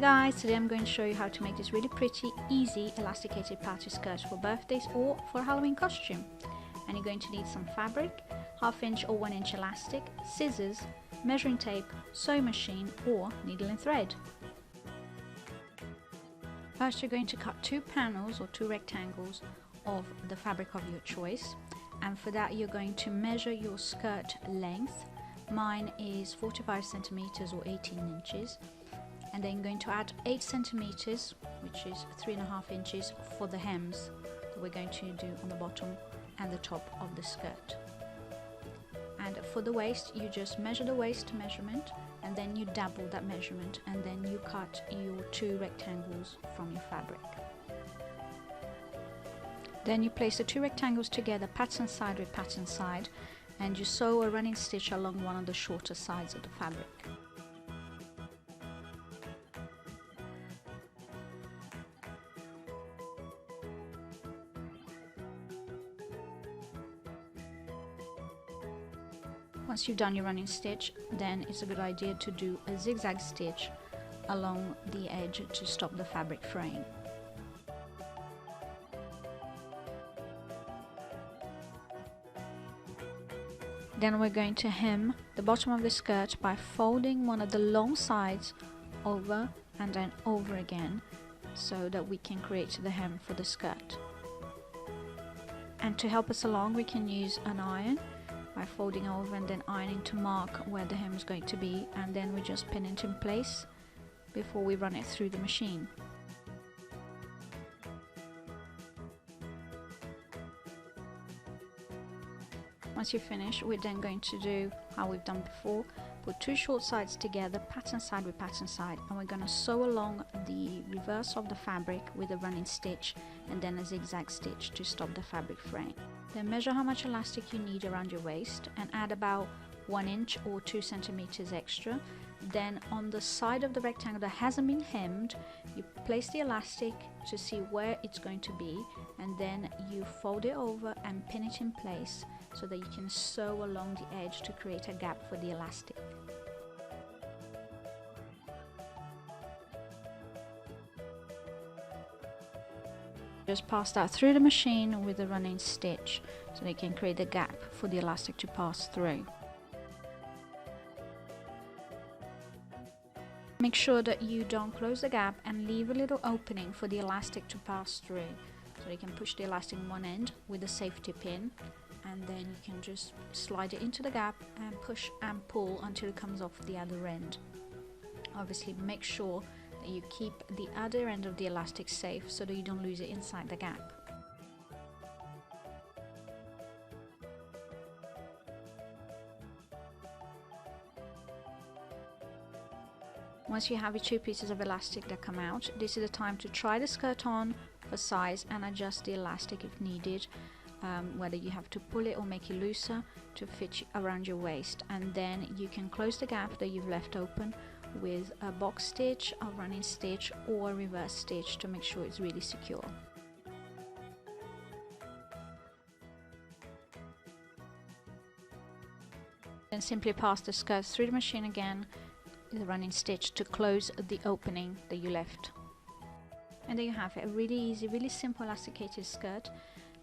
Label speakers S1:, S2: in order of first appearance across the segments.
S1: guys, today I'm going to show you how to make this really pretty, easy, elasticated party skirt for birthdays or for a Halloween costume. And you're going to need some fabric, 1/2 inch or 1 inch elastic, scissors, measuring tape, sewing machine or needle and thread. First you're going to cut 2 panels or 2 rectangles of the fabric of your choice, and for that you're going to measure your skirt length. Mine is 45 centimeters or 18 inches. And then you're going to add 8 centimeters, which is 3.5 inches, for the hems that we're going to do on the bottom and the top of the skirt. And for the waist, you just measure the waist measurement and then you double that measurement, and then you cut your 2 rectangles from your fabric. Then you place the 2 rectangles together, pattern side with pattern side, and you sew a running stitch along one of the shorter sides of the fabric. Once you've done your running stitch, then it's a good idea to do a zigzag stitch along the edge to stop the fabric fraying. Then we're going to hem the bottom of the skirt by folding one of the long sides over and then over again, so that we can create the hem for the skirt. And to help us along, we can use an iron by folding over and then ironing to mark where the hem is going to be, and then we just pin it in place before we run it through the machine. Once you finish, we're then going to do how we've done before, put 2 short sides together, pattern side with pattern side, and we're going to sew along the reverse of the fabric with a running stitch and then a zigzag stitch to stop the fabric fraying. Then measure how much elastic you need around your waist and add about 1 inch or 2 centimeters extra. Then on the side of the rectangle that hasn't been hemmed, you place the elastic to see where it's going to be, and then you fold it over and pin it in place so that you can sew along the edge to create a gap for the elastic. Just pass that through the machine with a running stitch so that you can create a gap for the elastic to pass through. Make sure that you don't close the gap and leave a little opening for the elastic to pass through. So you can push the elastic in one end with a safety pin, and then you can just slide it into the gap and push and pull until it comes off the other end. Obviously make sure that you keep the other end of the elastic safe so that you don't lose it inside the gap. Once you have your 2 pieces of elastic that come out, this is the time to try the skirt on for size and adjust the elastic if needed, whether you have to pull it or make it looser to fit around your waist. And then you can close the gap that you've left open with a box stitch, a running stitch or a reverse stitch to make sure it's really secure. Then simply pass the skirt through the machine again with a running stitch to close the opening that you left. And there you have it, a really easy, really simple elasticated skirt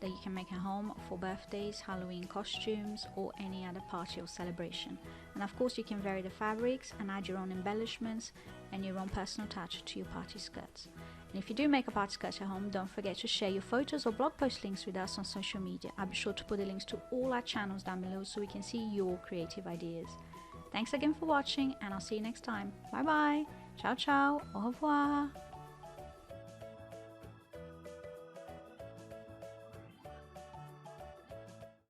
S1: that you can make at home for birthdays, Halloween costumes or any other party or celebration. And of course you can vary the fabrics and add your own embellishments and your own personal touch to your party skirts. And if you do make a party skirt at home, don't forget to share your photos or blog post links with us on social media. I'll be sure to put the links to all our channels down below so we can see your creative ideas. Thanks again for watching, and I'll see you next time. Bye bye, ciao ciao, au revoir.